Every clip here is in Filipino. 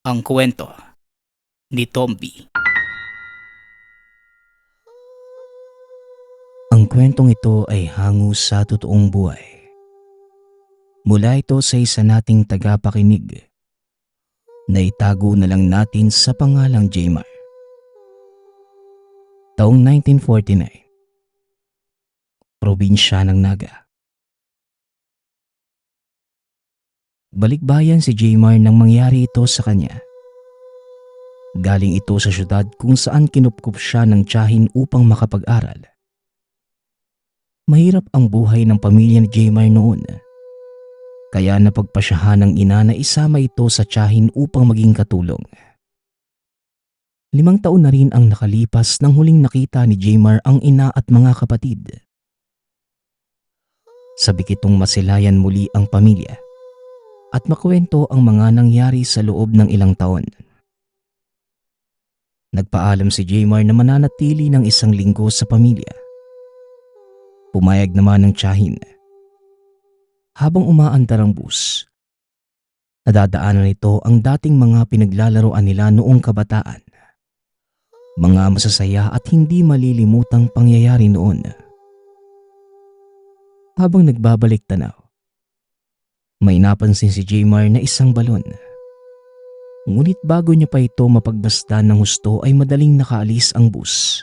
Ang kwento ni Tomby. Ang kwentong ito ay hango sa totoong buhay. Mula ito sa isa nating tagapakinig na itago na lang natin sa pangalang Jmar. Taong 1949, probinsya ng Naga. Balikbayan si Jmar nang mangyari ito sa kanya. Galing ito sa syudad kung saan kinupkup siya ng tiyahin upang makapag-aral. Mahirap ang buhay ng pamilya ni Jmar noon. Kaya napagpasyahan ng ina na isama ito sa tiyahin upang maging katulong. 5 taon na rin ang nakalipas nang huling nakita ni Jmar ang ina at mga kapatid. Sabik itong masilayan muli ang pamilya at makwento ang mga nangyari sa loob ng ilang taon. Nagpaalam si Jmar na mananatili ng 1 linggo sa pamilya. Pumayag naman ng tiyahin. Habang umaandar ang bus, nadadaanan nito ang dating mga pinaglalaroan nila noong kabataan. Mga masasaya at hindi malilimutang pangyayari noon. Habang nagbabalik tanaw, may napansin si Jmar na isang balon. Ngunit bago niya pa ito mapagmasdan ng husto ay madaling nakaalis ang bus.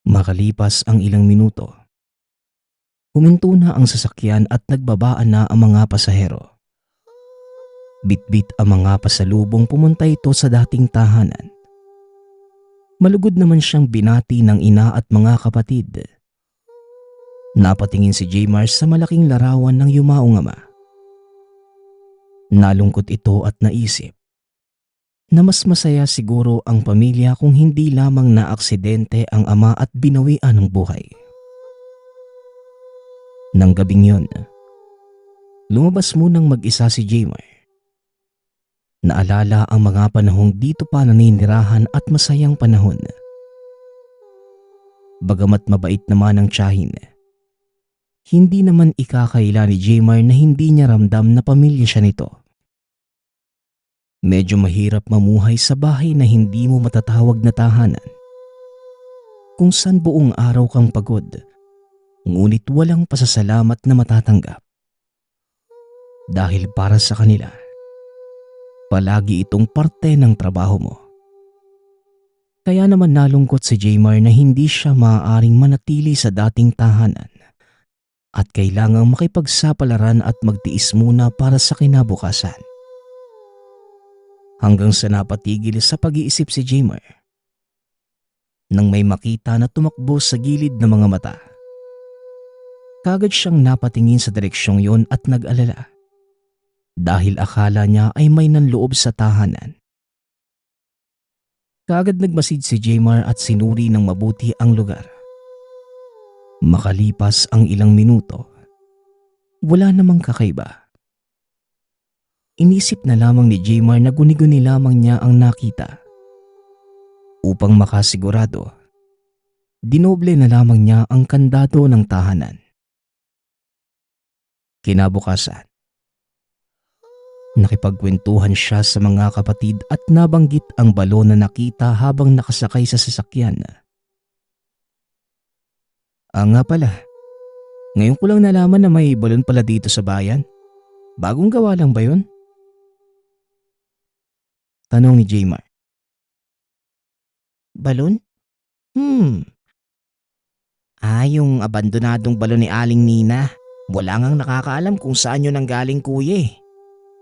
Makalipas ang ilang minuto, huminto na ang sasakyan at nagbabaan na ang mga pasahero. Bitbit ang mga pasalubong, pumunta ito sa dating tahanan. Malugod naman siyang binati ng ina at mga kapatid. Napatingin si Jmar sa malaking larawan ng yumaong ama. Nalungkot ito at naisip na mas masaya siguro ang pamilya kung hindi lamang na aksidente ang ama at binawian ng buhay. Nang gabing yun, lumabas munang mag-isa si Jmar. Naalala ang mga panahong dito pa naninirahan at masayang panahon. Bagamat mabait naman ang tiyahin, hindi naman ikakaila ni Jmar na hindi niya ramdam na pamilya siya nito. Medyo mahirap mamuhay sa bahay na hindi mo matatawag na tahanan, kung saan buong araw kang pagod, ngunit walang pasasalamat na matatanggap. Dahil para sa kanila, palagi itong parte ng trabaho mo. Kaya naman nalungkot si Jmar na hindi siya maaaring manatili sa dating tahanan at kailangang makipagsapalaran at magtiis muna para sa kinabukasan. Hanggang sa napatigil sa pag-iisip si Jmar nang may makita na tumakbo sa gilid ng mga mata. Kagad siyang napatingin sa direksyong yon at nag-alala dahil akala niya ay may nanloob sa tahanan. Kagad nagmasid si Jmar at sinuri ng mabuti ang lugar. Makalipas ang ilang minuto, wala namang kakaiba. Inisip na lamang ni Jmar na guni-guni lamang niya ang nakita. Upang makasigurado, dinoble na lamang niya ang kandado ng tahanan. Kinabukasan, nakipagkwentuhan siya sa mga kapatid at nabanggit ang balon na nakita habang nakasakay sa sasakyan. Nga pala, ngayon ko lang nalaman na may balon pala dito sa bayan. Bagong gawa lang ba yun? Tanong ni Jmar. Balon? Yung abandonadong balon ni Aling Nina. Wala ngang nakakaalam kung saan yun nanggaling, kuya eh.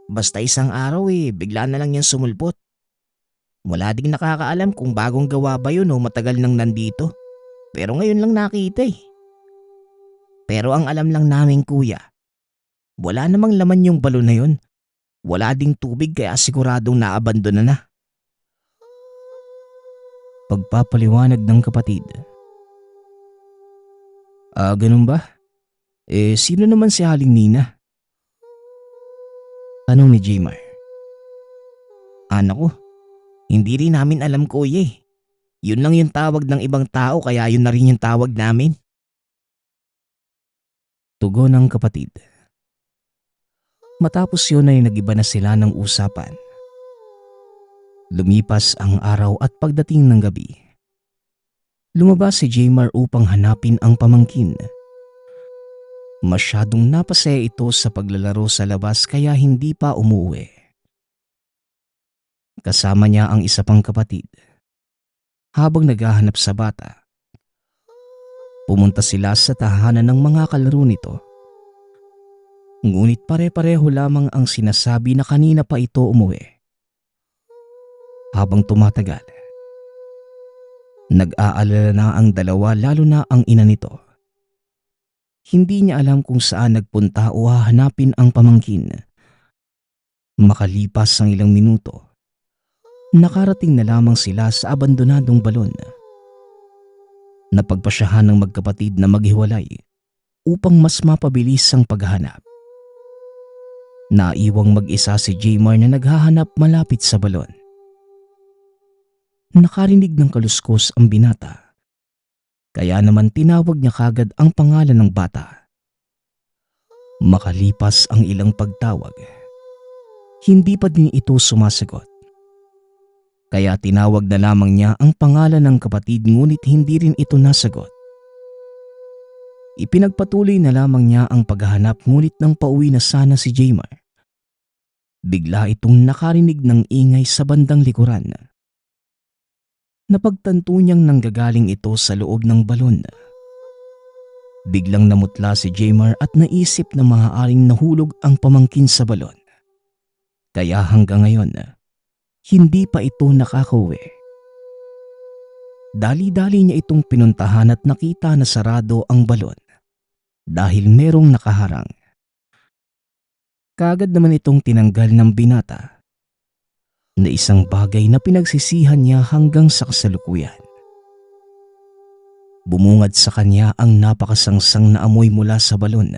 Basta isang araw bigla na lang yan sumulpot. Wala ding nakakaalam kung bagong gawa ba yun o matagal nang nandito. Pero ngayon lang nakita eh. Pero ang alam lang namin, kuya, wala namang laman yung balon na yun. Wala ding tubig kaya siguradong naabandona na. Pagpapaliwanag ng kapatid. Ganun ba? Sino naman si Aling Nina? Tanong ni Jmar. Naku, hindi rin namin alam, kuya eh. Yun lang yung tawag ng ibang tao kaya yun na rin yung tawag namin. Tugon ng kapatid. Matapos yun ay nagiba na sila ng usapan Lumipas ang araw at pagdating ng gabi, lumabas si Jmar upang hanapin ang pamangkin. Masyadong napasaya ito sa paglalaro sa labas kaya hindi pa umuwi. Kasama niya ang isa pang kapatid. Habang naghahanap sa bata, pumunta sila sa tahanan ng mga kalaro nito. Ngunit pare-pareho lamang ang sinasabi na kanina pa ito umuwi. Habang tumatagal, nag-aalala na ang dalawa lalo na ang ina nito. Hindi niya alam kung saan nagpunta o hahanapin ang pamangkin. Makalipas ang ilang minuto, nakarating na lamang sila sa abandonadong balon. Napagpasyahan ng magkapatid na maghiwalay upang mas mapabilis ang paghahanap. Naiwang mag-isa si Jmar na naghahanap malapit sa balon. Nakarinig ng kaluskos ang binata. Kaya naman tinawag niya kagad ang pangalan ng bata. Makalipas ang ilang pagtawag, hindi pa din ito sumasagot. Kaya tinawag na lamang niya ang pangalan ng kapatid ngunit hindi rin ito nasagot. Ipinagpatuloy na lamang niya ang paghahanap ngunit nang pauwi na sana si Jmar, bigla itong nakarinig ng ingay sa bandang likuran. Napagtanto niyang nanggagaling ito sa loob ng balon. Biglang namutla si Jmar at naisip na maaaring nahulog ang pamangkin sa balon. Kaya hanggang ngayon, hindi pa ito nakakauwi. Dali-dali niya itong pinuntahan at nakita na sarado ang balon dahil merong nakaharang. Kaagad naman itong tinanggal ng binata na isang bagay na pinagsisihan niya hanggang sa kasalukuyan. Bumungad sa kanya ang napakasangsang na amoy mula sa balon.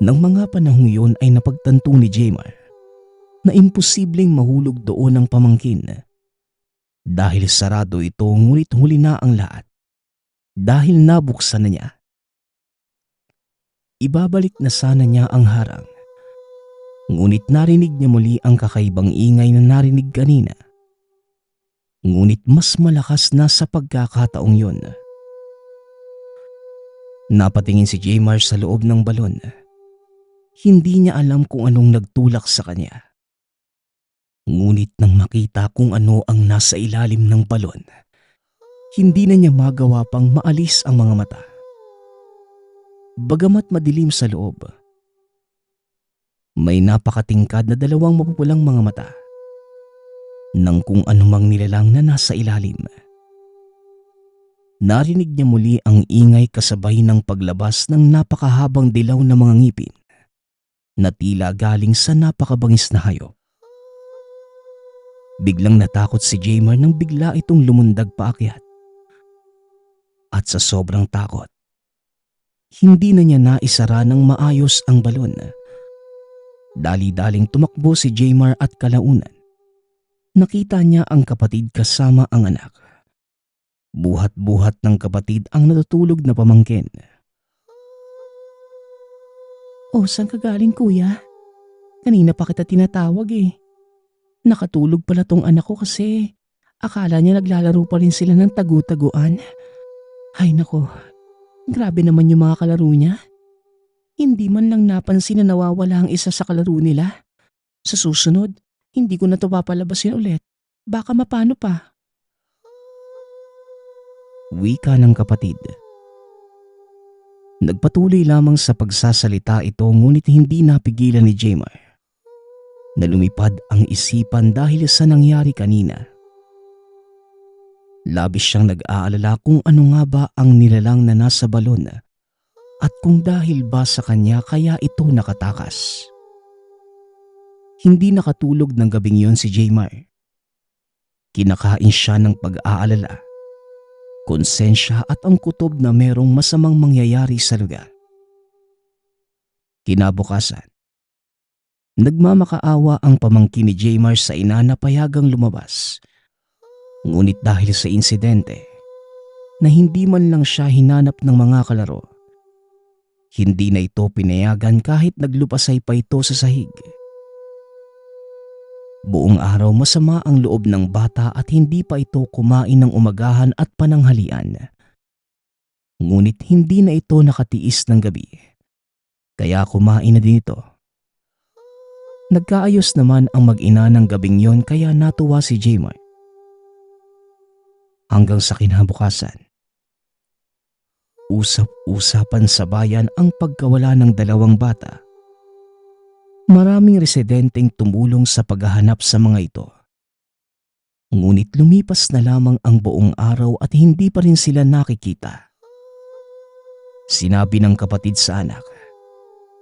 Nang mga panahong yun ay napagtanto ni Jmar na imposibleng mahulog doon ang pamangkin dahil sarado ito ngunit huli na ang lahat dahil nabuksan na niya. Ibabalik na sana niya ang harang. Ngunit narinig niya muli ang kakaibang ingay na narinig kanina. Ngunit mas malakas na sa pagkakataong yun. Napatingin si Jmar sa loob ng balon. Hindi niya alam kung anong nagtulak sa kanya. Ngunit nang makita kung ano ang nasa ilalim ng balon, hindi na niya magawa pang maalis ang mga mata. Bagamat madilim sa loob, may napakatingkad na dalawang mapupulang mga mata ng kung anumang nilalang na nasa ilalim. Narinig niya muli ang ingay kasabay ng paglabas ng napakahabang dilaw na mga ngipin na tila galing sa napakabangis na hayop. Biglang natakot si Jmar nang bigla itong lumundag paakyat. At sa sobrang takot, hindi na niya naisara ng maayos ang balon. Dali-daling tumakbo si Jmar at kalaunan nakita niya ang kapatid kasama ang anak. Buhat-buhat ng kapatid ang natutulog na pamangkin. "Oh, saan ka galing, kuya? Kanina pa kita tinatawag eh. Nakatulog pala tong anak ko kasi akala niya naglalaro pa rin sila ng tagu-taguan. Ay nako, grabe naman yung mga kalaro niya. Hindi man lang napansin na nawawala ang isa sa kalaro nila. Sa susunod, hindi ko na to papalabasin ulit. Baka mapano pa." Wika ng kapatid. Nagpatuloy lamang sa pagsasalita ito ngunit hindi napigilan ni Jmar na lumipad ang isipan dahil sa nangyari kanina. Labis siyang nag-aalala kung ano nga ba ang nilalang na nasa balon at kung dahil ba sa kanya kaya ito nakatakas. Hindi nakatulog ng gabing yon si Jmar. Kinakain siya ng pag-aalala, konsensya at ang kutob na merong masamang mangyayari sa lugar. Kinabukasan, nagmamakaawa ang pamangkin ni Jmar sa ina na payagang lumabas. Ngunit dahil sa insidente na hindi man lang siya hinanap ng mga kalaro, hindi na ito pinayagan kahit naglupasay pa ito sa sahig. Buong araw masama ang loob ng bata at hindi pa ito kumain ng umagahan at pananghalian. Ngunit hindi na ito nakatiis ng gabi, kaya kumain na din ito. Nagkaayos naman ang mag-ina ng gabing yon kaya natuwa si Jmar. Hanggang sa kinabukasan, usap-usapan sa bayan ang pagkawala ng dalawang bata. Maraming residenteng tumulong sa paghahanap sa mga ito. Ngunit lumipas na lamang ang buong araw at hindi pa rin sila nakikita. Sinabi ng kapatid sa anak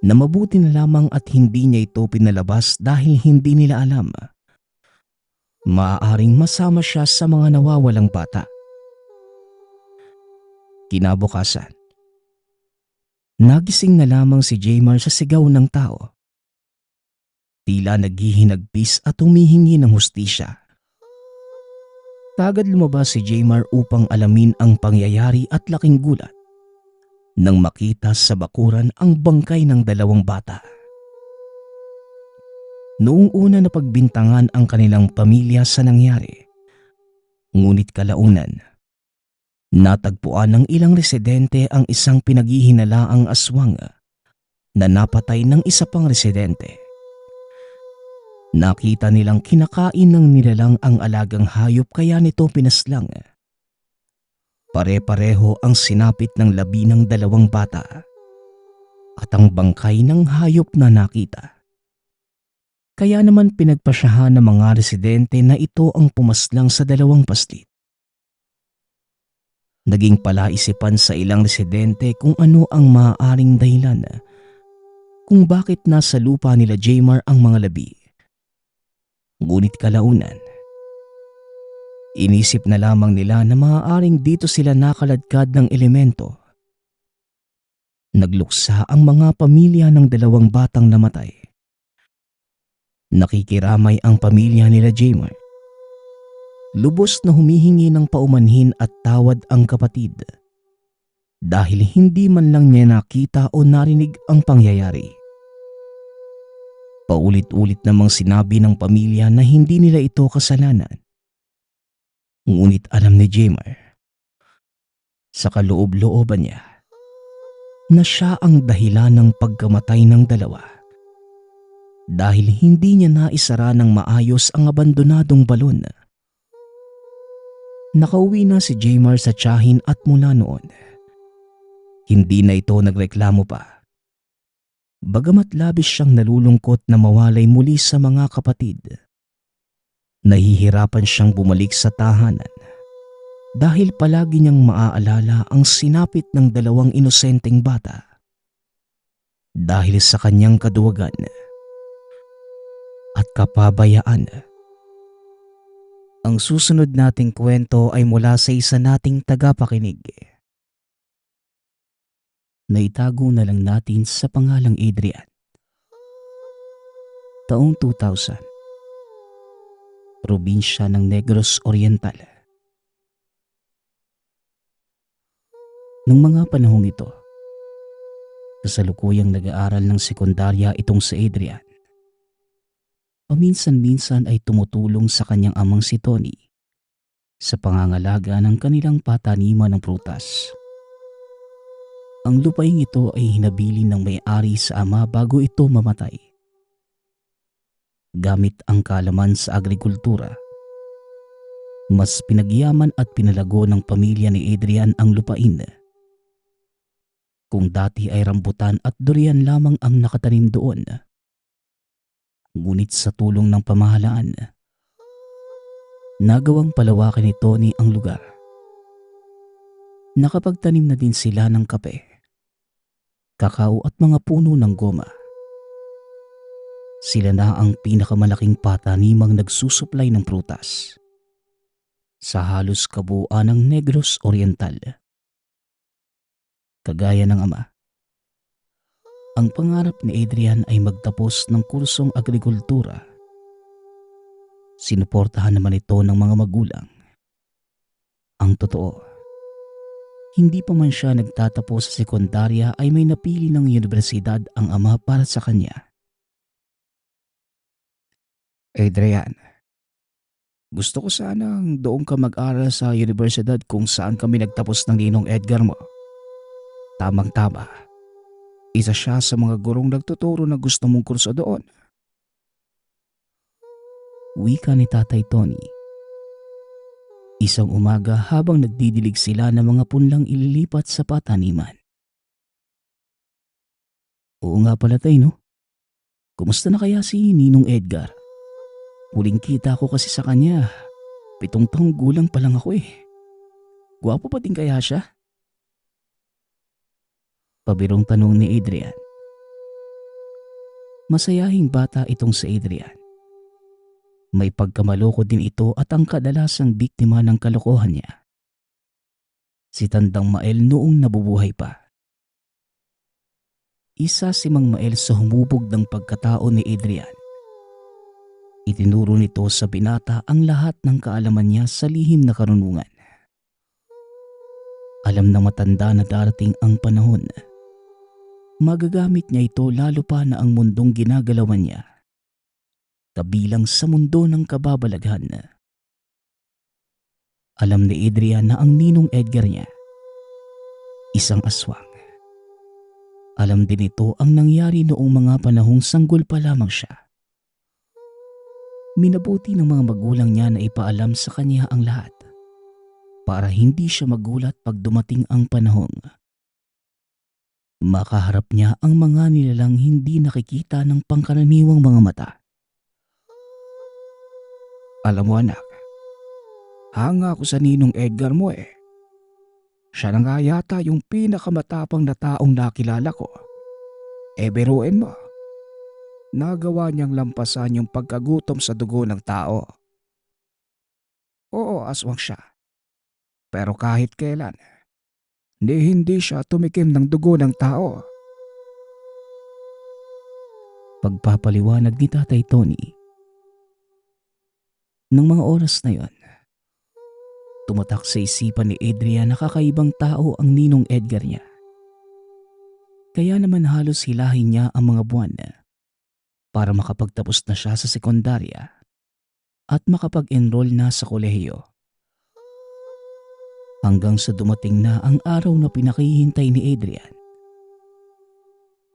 na mabuti na lamang at hindi niya ito pinalabas dahil hindi nila alam. Maaaring masama siya sa mga nawawalang bata. Kinabukasan, nagising na lamang si Jmar sa sigaw ng tao. Tila naghihinagpis at humihingi ng hustisya. Kagad lumabas si Jmar upang alamin ang pangyayari at laking gulat nang makita sa bakuran ang bangkay ng dalawang bata. Noong una na pagbintangan ang kanilang pamilya sa nangyari, ngunit kalaunan, natagpuan ng ilang residente ang isang pinaghihinalaang aswang na napatay ng isa pang residente. Nakita nilang kinakain ng nilalang ang alagang hayop kaya nito pinaslang. Pare-pareho ang sinapit ng labi ng dalawang bata at ang bangkay ng hayop na nakita. Kaya naman pinagpasyahan ng mga residente na ito ang pumaslang sa dalawang paslit. Naging palaisipan sa ilang residente kung ano ang maaaring dahilan kung bakit nasa lupa nila Jmar ang mga labi. Ngunit kalaunan, inisip na lamang nila na maaaring dito sila nakaladkad ng elemento. Nagluksa ang mga pamilya ng dalawang batang namatay. Nakikiramay ang pamilya nila Jmar. Lubos na humihingi ng paumanhin at tawad ang kapatid dahil hindi man lang niya nakita o narinig ang pangyayari. Paulit-ulit namang sinabi ng pamilya na hindi nila ito kasalanan. Ngunit alam ni Jmar, sa kaloob-looban niya, na siya ang dahilan ng pagkamatay ng dalawa. Dahil hindi niya naisara ng maayos ang abandonadong balon. Nakauwi na si Jmar sa tiyahin at mula noon, hindi na ito nagreklamo pa. Bagamat labis siyang nalulungkot na mawalay muli sa mga kapatid, nahihirapan siyang bumalik sa tahanan dahil palagi niyang maaalala ang sinapit ng dalawang inosenteng bata dahil sa kanyang kaduwagan at kapabayaan. Ang susunod nating kwento ay mula sa isa nating tagapakinig. Naitago na lang natin sa pangalang Adrian. Taong 2000. Probinsya ng Negros Oriental. Nung mga panahong ito, kasalukuyang nag-aaral ng sekundarya itong si Adrian. Paminsan-minsan ay tumutulong sa kanyang amang si Tony sa pangangalaga ng kanilang pataniman ng prutas. Ang lupaing ito ay hinabilin ng may-ari sa ama bago ito mamatay. Gamit ang kaalaman sa agrikultura, mas pinagyaman at pinalago ng pamilya ni Adrian ang lupain. Kung dati ay rambutan at durian lamang ang nakatanim doon, ngunit sa tulong ng pamahalaan, nagawang palawakin ni Tony ang lugar. Nakapagtanim na din sila ng kape, kakao at mga puno ng goma. Sila na ang pinakamalaking patanimang nagsusuplay ng prutas sa halos kabuuan ng Negros Oriental. Kagaya ng ama, ang pangarap ni Adrian ay magtapos ng kursong agrikultura. Sinuportahan naman ito ng mga magulang. Ang totoo, hindi pa man siya nagtatapos sa sekundarya ay may napili ng universidad ang ama para sa kanya. Adrian, gusto ko sanang doon ka mag-aral sa universidad kung saan kami nagtapos ng ninong Edgar mo. Tamang-tama. Isa siya sa mga gurong nagtuturo na gusto mong kurso doon. Wika ni Tatay Tony. Isang umaga habang nagdidilig sila ng mga punlang ililipat sa pataniman. Oo nga pala tay no. Kumusta na kaya si Ninong Edgar? Huling kita ko kasi sa kanya. 7 taong gulang pa lang ako eh. Gwapo pa din kaya siya? Pabirong tanong ni Adrian. Masayahing bata itong si Adrian. May pagkamaloko din ito at ang kadalasang biktima ng kalokohan niya. Si Tandang Mael noong nabubuhay pa. Isa si Mang Mael sa humubog ng pagkatao ni Adrian. Itinuro nito sa binata ang lahat ng kaalaman niya sa lihim na karunungan. Alam ng matanda na darating ang panahon. Magagamit niya ito lalo pa na ang mundong ginagalawan niya. Kabilang sa mundo ng kababalaghan. Alam ni Adrian na ang ninong Edgar niya, isang aswang. Alam din ito ang nangyari noong mga panahong sanggol pa lamang siya. Minabuti ng mga magulang niya na ipaalam sa kanya ang lahat para hindi siya magulat pag dumating ang panahong makaharap niya ang mga nilalang hindi nakikita ng pangkaraniwang mga mata. Alam mo anak, hanga ako sa ninong Edgar mo eh. Siya na nga yata yung pinakamatapang na taong nakilala ko. Biruin mo. Nagawa niyang lampasan yung pagkagutom sa dugo ng tao. Oo, aswang siya. Pero kahit kailan, hindi siya tumikim ng dugo ng tao. Pagpapaliwanag ni Tatay Tony. Nang mga oras na yon, tumatak sa isipan ni Adrian na kakaibang tao ang ninong Edgar niya. Kaya naman halos hilahin niya ang mga buwan para makapagtapos na siya sa sekundarya at makapag-enroll na sa kolehiyo. Hanggang sa dumating na ang araw na pinakihintay ni Adrian.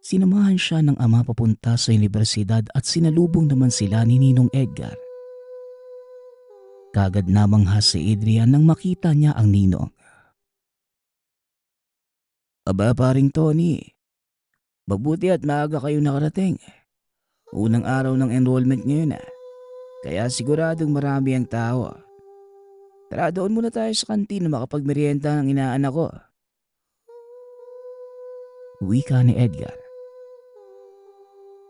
Sinamahan siya ng ama papunta sa universidad at sinalubong naman sila ni Ninong Edgar. Kagad namangha si Adrian nang makita niya ang ninong. Aba paring Tony, mabuti at maaga kayo nakarating. Unang araw ng enrollment ngayon kaya siguradong marami ang tao. Tara doon muna tayo sa kantin na makapagmerienda ng inaanak ko. Wika ni Edgar.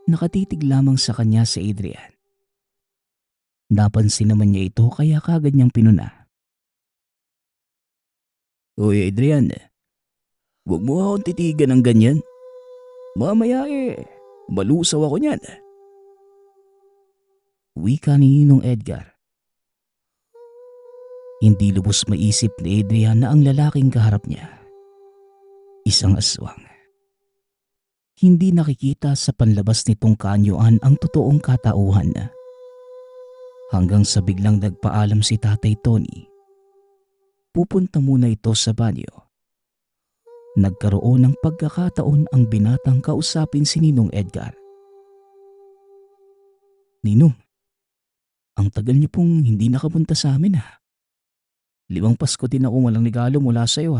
Nakatitig lamang sa kanya si Adrian. Napansin naman niya ito kaya kagad niyang pinuna. Uy Adrian, huwag mo akong titigan ng ganyan. Mamaya malusaw ako niyan. Wika ni Ninong Edgar. Hindi lubos maisip ni Adrian na ang lalaking kaharap niya, isang aswang. Hindi nakikita sa panlabas nitong kaanyuan ang totoong katauhan. Hanggang sa biglang nagpaalam si Tatay Tony. Pupunta muna ito sa banyo. Nagkaroon ng pagkakataon ang binatang kausapin si Ninong Edgar. Ninong, ang tagal niyo pong hindi nakapunta sa amin 5 Pasko din ako walang regalo mula sa iyo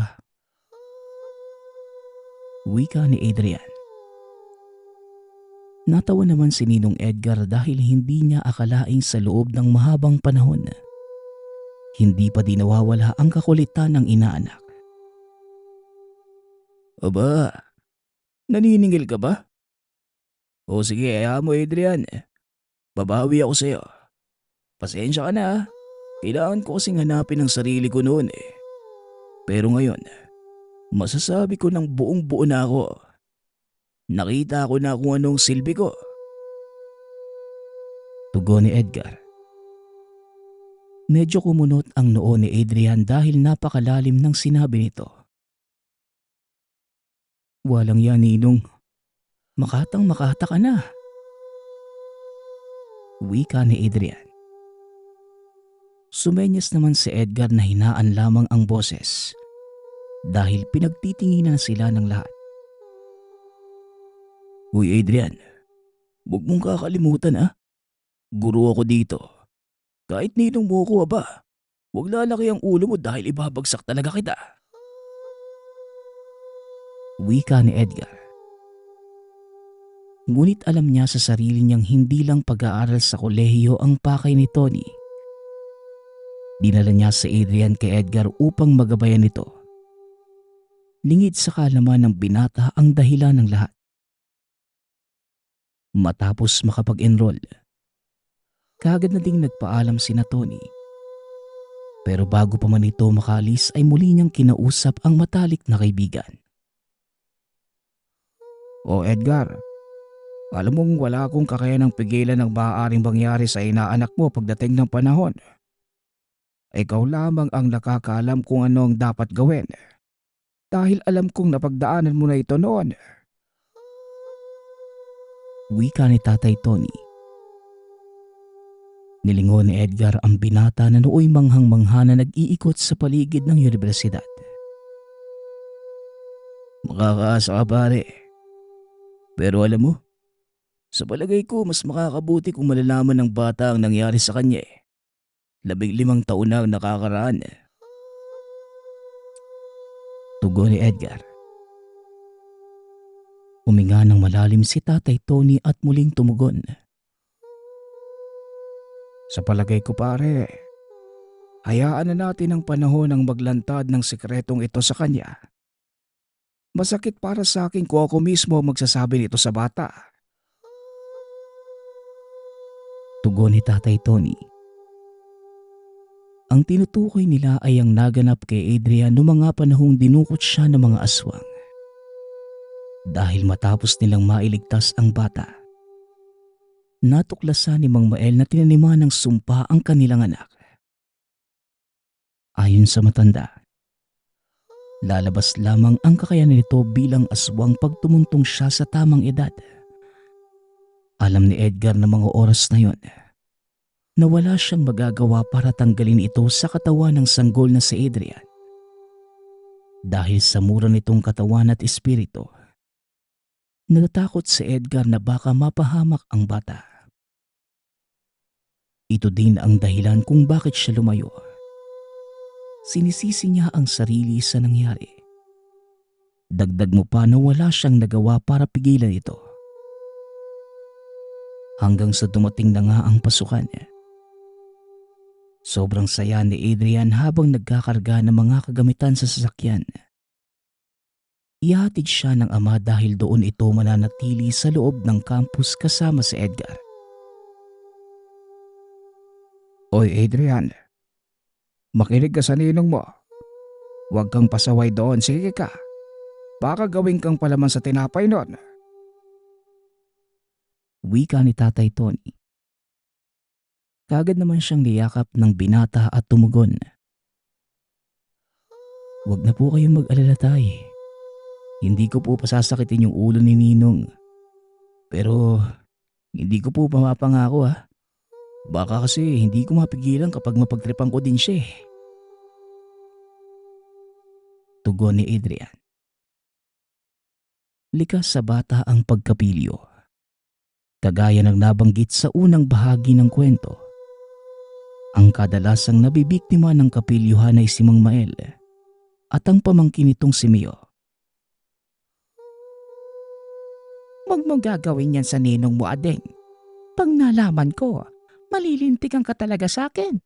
Wika ni Adrian. Natawa naman si Ninong Edgar dahil hindi niya akalaing sa loob ng mahabang panahon hindi pa din nawawala ang kakulitan ng inaanak. Aba, naniningil ka ba? O sige, ayaw mo Adrian. Babawi ako sa iyo. Pasensya ka na Kailangan ko kasing hanapin ang sarili ko noon Pero ngayon, masasabi ko ng buong buo na ako. Nakita ko na kung anong silbi ko. Tugon ni Edgar. Medyo kumunot ang noo ni Adrian dahil napakalalim ng sinabi nito. Walang yan, Ninong. Makatang makata ka na. wika ni Adrian. Sumenyas naman si Edgar na hinaan lamang ang boses dahil pinagtitinginan sila ng lahat. Uy Adrian, huwag mong kakalimutan Guro ako dito. Kahit ninong mo ko aba, huwag lalaki ang ulo mo dahil ibabagsak talaga kita. Wika ni Edgar. Ngunit alam niya sa sarili niyang hindi lang pag-aaral sa kolehiyo ang pakay ni Tony. Dinala niya si Adrian kay Edgar upang magabayan ito. Lingid sa kaalaman ng binata ang dahilan ng lahat. Matapos makapag-enroll, kaagad na ding nagpaalam sina Tony. Pero bago pa man ito makalis ay muli niyang kinausap ang matalik na kaibigan. O Edgar, alam mong wala akong kakayanang pigilan ng maaaring mangyari sa inaanak mo pagdating ng panahon. Ikaw lamang ang nakakaalam kung ano ang dapat gawin. Dahil alam kong napagdaanan mo na ito noon. Wika ni Tatay Tony. Nilingon ni Edgar ang binata na nooy manghang-mangha na nag-iikot sa paligid ng universidad. Makakaasa ka pare. Pero alam mo, sa palagay ko mas makakabuti kung malalaman ng bata ang nangyari sa kanya 15 taon na ang nakakaraan. Tugon ni Edgar. Huminga ng malalim si Tatay Tony at muling tumugon. Sa palagay ko pare, hayaan na natin ang panahon ang maglantad ng sikretong ito sa kanya. Masakit para sa akin kung ako mismo magsasabi nito sa bata. Tugon ni Tatay Tony. Ang tinutukoy nila ay ang naganap kay Adrian noong mga panahong dinukot siya ng mga aswang. Dahil matapos nilang mailigtas ang bata, natuklasan ni Mang Mael na tinaniman ng sumpa ang kanilang anak. Ayon sa matanda, lalabas lamang ang kakayanan nito bilang aswang pag tumuntong siya sa tamang edad. Alam ni Edgar na mga oras na yon na wala siyang magagawa para tanggalin ito sa katawan ng sanggol na si Adrian. Dahil sa mura nitong katawan at espiritu, natatakot si Edgar na baka mapahamak ang bata. Ito din ang dahilan kung bakit siya lumayo. Sinisisi niya ang sarili sa nangyari. Dagdag mo pa na wala siyang nagawa para pigilan ito. Hanggang sa dumating na nga ang pasukan. Sobrang saya ni Adrian habang nagkakarga ng mga kagamitan sa sasakyan. Ihatid siya ng ama dahil doon ito mananatili sa loob ng campus kasama si Edgar. Oy Adrian, makinig ka sa ninong mo. Huwag kang pasaway doon, sige ka. Baka gawin kang palaman sa tinapay nun. Wika ni Tatay Tony. Kagad naman siyang niyakap ng binata at tumugon. Huwag na po kayong mag-alala tay. Hindi ko po pasasakitin yung ulo ni Ninong. Pero hindi ko po mapapangako Baka kasi hindi ko mapigilan kapag mapagtripan ko din siya Tugon ni Adrian. Likas sa bata ang pagkapilyo. Kagaya ng nabanggit sa unang bahagi ng kwento, ang kadalasang nabibiktima ng kapilyuhan ay si Mang Mael at ang pamangkin nitong si Mio. Huwag mong gagawin yan sa ninong mo, Adeng. Pag nalaman ko, malilintikan ka talaga sa akin.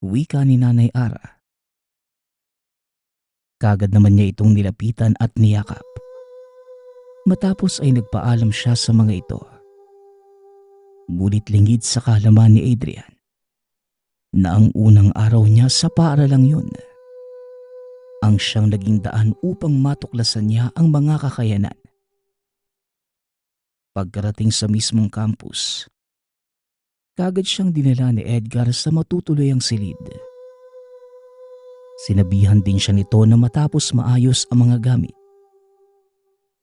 Wika ni Nanay Ara. Kagad naman niya itong nilapitan at niyakap. Matapos ay nagpaalam siya sa mga ito. Ngunit lingid sa kaalaman ni Adrian na ang unang araw niya sa paaralang yun ang siyang naging daan upang matuklasan niya ang mga kakayanan. Pagkarating sa mismong campus, kagad siyang dinala ni Edgar sa matutuloyang silid. Sinabihan din siya nito na matapos maayos ang mga gamit,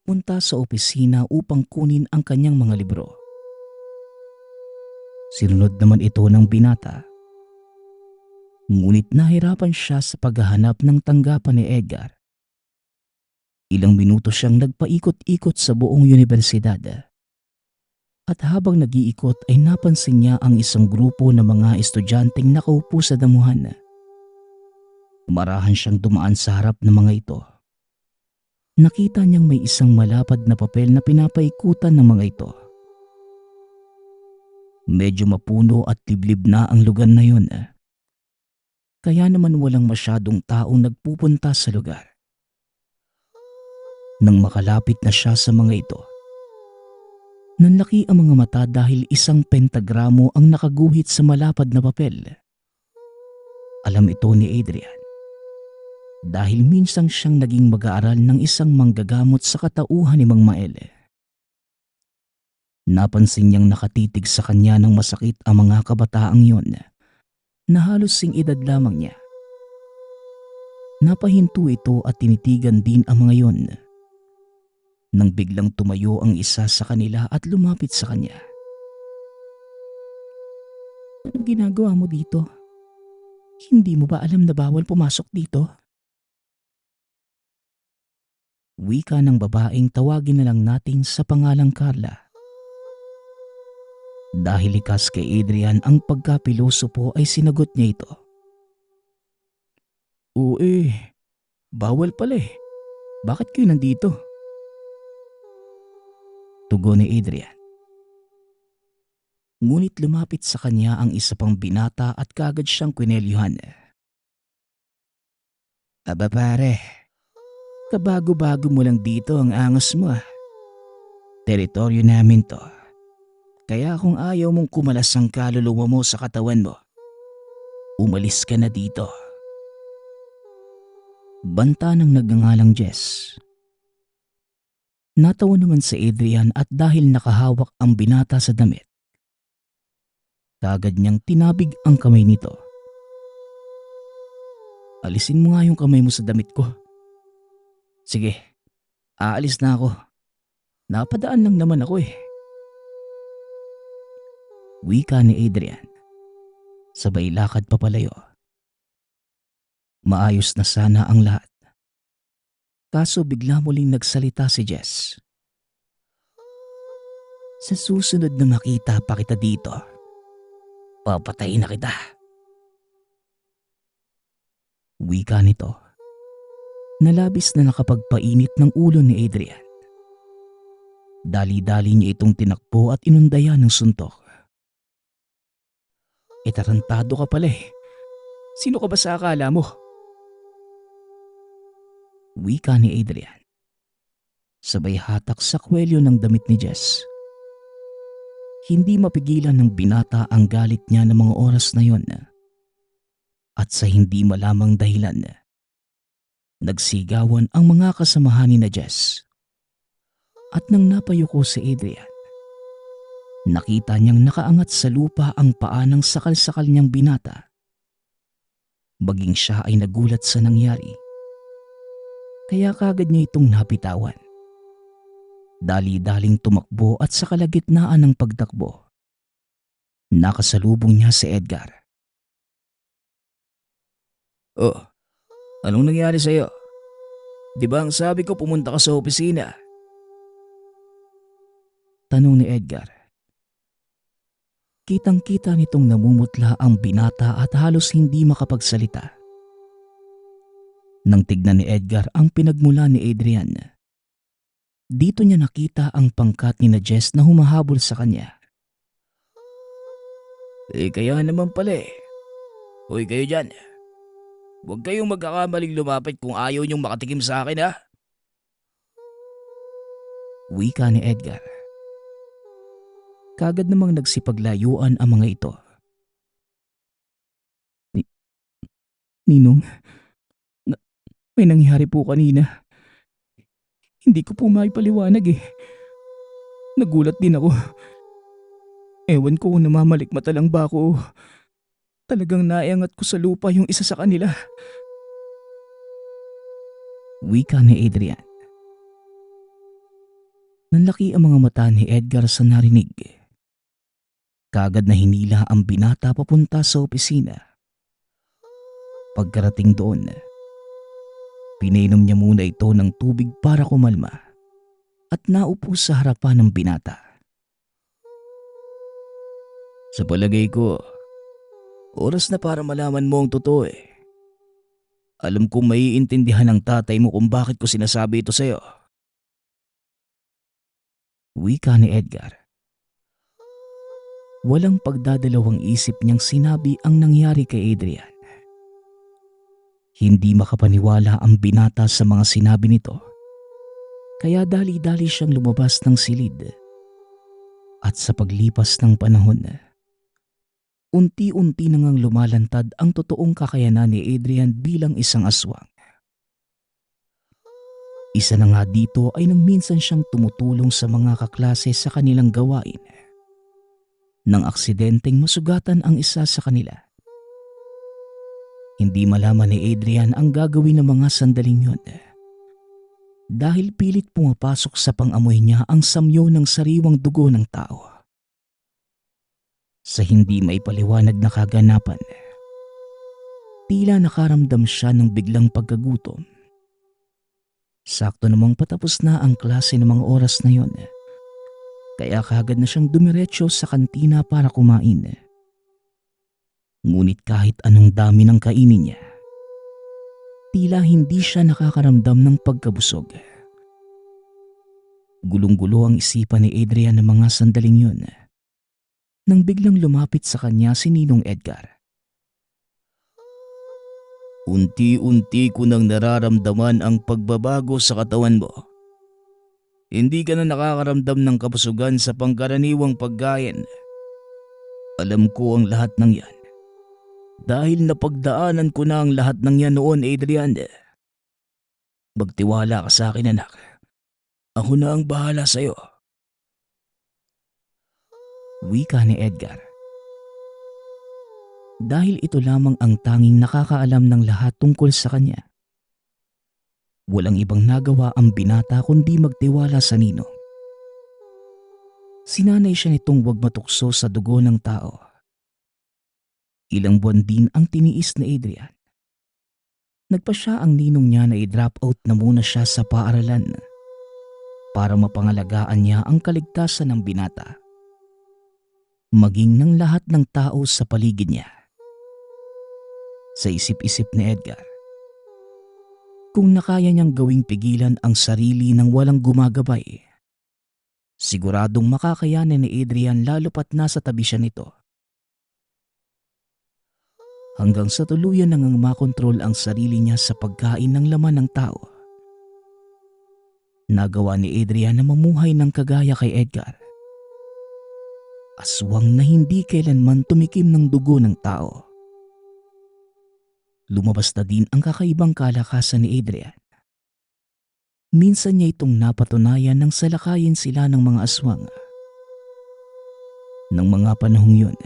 punta sa opisina upang kunin ang kanyang mga libro. Sinunod naman ito ng binata. Ngunit nahirapan siya sa paghahanap ng tanggapan ni Edgar. Ilang minuto siyang nagpaikot-ikot sa buong universidad. At habang nag-iikot ay napansin niya ang isang grupo ng mga estudyanteng nakaupo sa damuhan. Marahan siyang dumaan sa harap ng mga ito. Nakita niyang may isang malapad na papel na pinapaikutan ng mga ito. Medyo mapuno at liblib na ang lugar na yun. Kaya naman walang masyadong taong nagpupunta sa lugar. Nang makalapit na siya sa mga ito, nanlaki ang mga mata dahil isang pentagramo ang nakaguhit sa malapad na papel. Alam ito ni Adrian dahil minsan siyang naging mag-aaral ng isang manggagamot sa katauhan ni Mang Mael. Napansin niyang nakatitig sa kanya ng masakit ang mga kabataang yon na halos sing edad lamang niya. Napahinto ito at tinitigan din ang mga yon. Nang biglang tumayo ang isa sa kanila at lumapit sa kanya. Anong ginagawa mo dito? Hindi mo ba alam na bawal pumasok dito? Wika ng babaeng tawagin na lang natin sa pangalang Carla. Dahil likas kay Adrian ang pagkapilosopo ay sinagot niya ito. Oo bawal pala eh. Bakit kayo nandito? Tugon ni Adrian. Ngunit lumapit sa kanya ang isa pang binata at kagad siyang kwinelyuhan. Aba pare, kabago-bago mo lang dito ang angas mo ah. Teritoryo namin to. Kaya kung ayaw mong kumalas ang kaluluwa mo sa katawan mo, umalis ka na dito. Banta ng nagngangalang Jess. Natawa naman si Adrian at dahil nakahawak ang binata sa damit, kagad niyang tinabig ang kamay nito. Alisin mo nga yung kamay mo sa damit ko. Sige, aalis na ako. Napadaan lang naman ako eh. Wika ni Adrian. Sabay lakad papalayo. Maayos na sana ang lahat. Kaso bigla muling nagsalita si Jess. Sa susunod na makita pa kita dito, papatayin na kita. Wika nito. Nalabis na nakapagpainit ng ulo ni Adrian. Dali-dali niya itong tinakbo at inundayan ng suntok. Tarantado ka pala eh. Sino ka ba sa akala mo? Wika ni Adrian. Sabay hatak sa kwelyo ng damit ni Jess. Hindi mapigilan ng binata ang galit niya ng mga oras na yon. At sa hindi malamang dahilan, nagsigawan ang mga kasamahan ni na Jess. At nang napayuko si Adrian, nakita niyang nakaangat sa lupa ang paa ng sakal-sakal niyang binata. Baging siya ay nagulat sa nangyari. Kaya kagad niya itong napitawan. Dali-daling tumakbo at sa kalagitnaan ng pagtakbo, nakasalubong niya si Edgar. Oh, anong nangyari sa'yo? Di ba ang sabi ko pumunta ka sa opisina? Tanong ni Edgar. Kitang-kita nitong namumutla ang binata at halos hindi makapagsalita. Nang tignan ni Edgar ang pinagmula ni Adrian, dito niya nakita ang pangkat ni na Jess na humahabol sa kanya. Kaya naman pala eh. Hoy kayo dyan. Huwag kayong magkakamaling lumapit kung ayaw niyong makatikim sa akin ha. Wika ni Edgar. Kagad namang nagsipaglayuan ang mga ito. Ninong, may nangyari po kanina. Hindi ko po maipaliwanag eh. Nagulat din ako. Ewan ko kung namamalikmata lang ba ako. Talagang naiangat ko sa lupa yung isa sa kanila. Wika ni Adrian. Nanlaki ang mga mata ni Edgar sa narinig. Kaagad na hinila ang binata papunta sa opisina. Pagkarating doon, pinainom niya muna ito ng tubig para kumalma at naupo sa harapan ng binata. Sa palagay ko, oras na para malaman mo ang totoo eh. Alam kong maiintindihan ng tatay mo kung bakit ko sinasabi ito sa'yo. Wika ni Edgar. Walang pagdadalawang isip niyang sinabi ang nangyari kay Adrian. Hindi makapaniwala ang binata sa mga sinabi nito. Kaya dali-dali siyang lumabas ng silid. At sa paglipas ng panahon, unti-unti nang lumalantad ang totoong kakayanan ni Adrian bilang isang aswang. Isa na nga dito ay nang minsan siyang tumutulong sa mga kaklase sa kanilang gawain. Nang aksidenteng masugatan ang isa sa kanila. Hindi malaman ni Adrian ang gagawin ng mga sandaling yun. Dahil pilit pumapasok sa pangamoy niya ang samyo ng sariwang dugo ng tao. Sa hindi maipaliwanag na kaganapan, tila nakaramdam siya ng biglang pagkagutom. Sakto namang patapos na ang klase ng mga oras na yon. Kaya kaagad na siyang dumiretso sa kantina para kumain. Ngunit kahit anong dami ng kainin niya, tila hindi siya nakakaramdam ng pagkabusog. Gulong-gulo ang isipan ni Adrian ng mga sandaling yun. Nang biglang lumapit sa kanya si Ninong Edgar. Unti-unti ko nang nararamdaman ang pagbabago sa katawan mo. Hindi ka na nakakaramdam ng kabusugan sa pangkaraniwang pagkain. Alam ko ang lahat ng yan. Dahil napagdaanan ko na ang lahat ng yan noon, Adrian. Magtiwala ka sa akin, anak. Ako na ang bahala sa'yo. Wika ni Edgar. Dahil ito lamang ang tanging nakakaalam ng lahat tungkol sa kanya. Walang ibang nagawa ang binata kundi magtiwala sa ninong. Sinanay siya nitong huwag matukso sa dugo ng tao. Ilang buwan din ang tiniis ni Adrian. Nagpa siya ang ninong niya na i-drop out na muna siya sa paaralan para mapangalagaan niya ang kaligtasan ng binata. Maging ng lahat ng tao sa paligid niya. Sa isip-isip ni Edgar, kung nakaya niyang gawing pigilan ang sarili ng walang gumagabay, siguradong makakayanan ni Adrian lalo pat nasa tabi siya nito. Hanggang sa tuluyan nang makontrol ang sarili niya sa pagkain ng laman ng tao. Nagawa ni Adrian na mamuhay ng kagaya kay Edgar. Aswang na hindi kailanman tumikim ng dugo ng tao. Lumabas na din ang kakaibang kalakasan ni Adrian. Minsan niya itong napatunayan nang salakayin sila ng mga aswang. Nang mga panahong yun,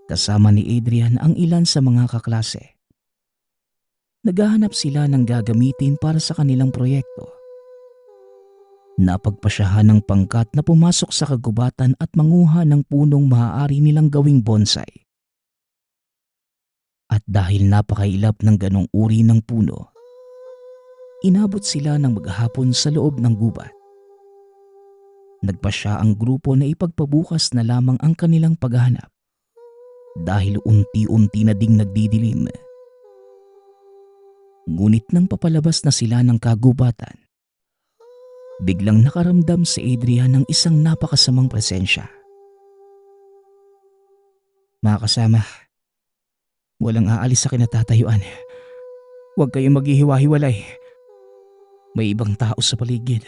kasama ni Adrian ang ilan sa mga kaklase. Naghahanap sila ng gagamitin para sa kanilang proyekto. Napagpasyahan ng pangkat na pumasok sa kagubatan at manguha ng punong maaari nilang gawing bonsai. At dahil napakailap ng ganong uri ng puno, inabot sila ng maghapon sa loob ng gubat. Nagpasya ang grupo na ipagpabukas na lamang ang kanilang paghahanap dahil unti-unti na ding nagdidilim. Ngunit nang papalabas na sila ng kagubatan, biglang nakaramdam si Adrian ng isang napakasamang presensya. Mga kasama, walang aalis sa kinatatayuan. Huwag kayong maghihiwa-hiwalay. May ibang tao sa paligid.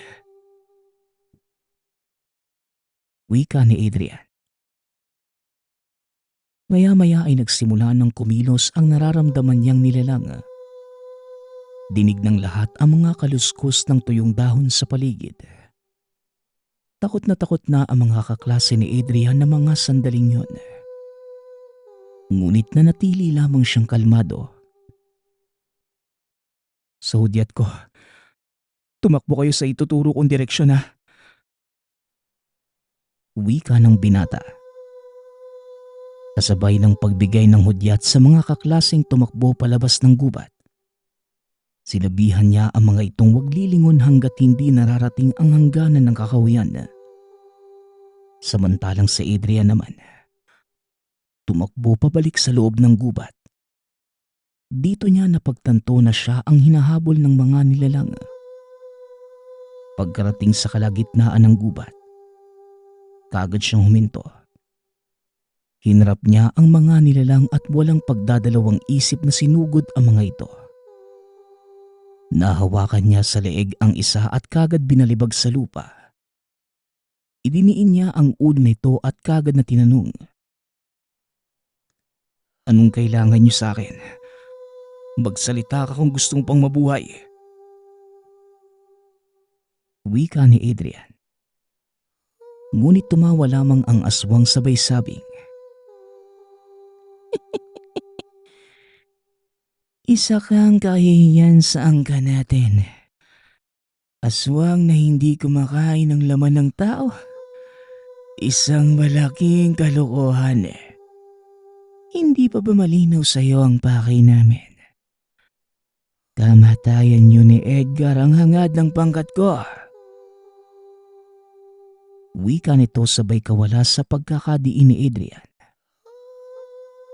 Wika ni Adrian. Maya-maya ay nagsimula ng kumilos ang nararamdaman niyang nilalang. Dinig ng lahat ang mga kaluskos ng tuyong dahon sa paligid. Takot na ang mga kaklase ni Adrian na mga sandaling yun. Ngunit nanatili lamang siyang kalmado. Sa hudyat ko, tumakbo kayo sa ituturo kong direksyon ha. Wika ng binata. Kasabay ng pagbigay ng hudyat sa mga kaklaseng tumakbo palabas ng gubat. Sinabihan niya ang mga itong wag lilingon hanggat hindi nararating ang hangganan ng kakahuyan. Samantalang si Adrian naman, tumakbo pabalik sa loob ng gubat. Dito niya napagtanto na siya ang hinahabol ng mga nilalang. Pagkarating sa kalagitnaan ng gubat, kaagad siyang huminto. Hinarap niya ang mga nilalang at walang pagdadalawang isip na sinugod ang mga ito. Nahawakan niya sa leeg ang isa at kagad binalibag sa lupa. Idiniin niya ang ulo nito at kagad na tinanong, "Anong kailangan niyo sa akin? Magsalita ka kung gustong pang mabuhay." Wika ni Adrian. Ngunit tumawa lamang ang aswang sabay sabing, "Isa kang kahihiyan sa angka natin. Aswang na hindi kumakain ng laman ng tao. Isang malaking kalokohan. Hindi pa ba malinaw sa iyo ang pakay namin? Kamatayan niyo ni Edgar ang hangad ng pangkat ko." Wika nito sabay kawala sa pagkakadiin ni Adrian.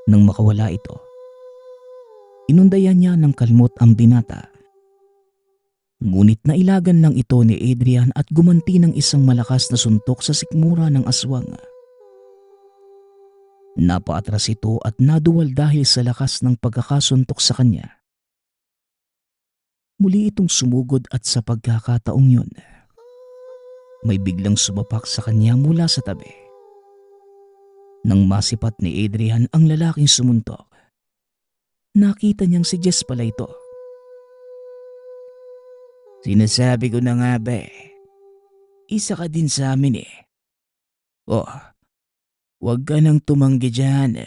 Nang makawala ito, inundayan niya ng kalmot ang binata. Ngunit nailagan lang ito ni Adrian at gumanti ng isang malakas na suntok sa sikmura ng aswang. Napaatras ito at naduwal dahil sa lakas ng pagkakasuntok sa kanya. Muli itong sumugod at sa pagkakataong yun, may biglang sumapak sa kanya mula sa tabi. Nang masipat ni Adrian ang lalaking sumuntok, nakita niyang si Jess pala ito. "Sinasabi ko na nga ba isa ka din sa amin eh. Oh, huwag ka nang tumanggi dyan.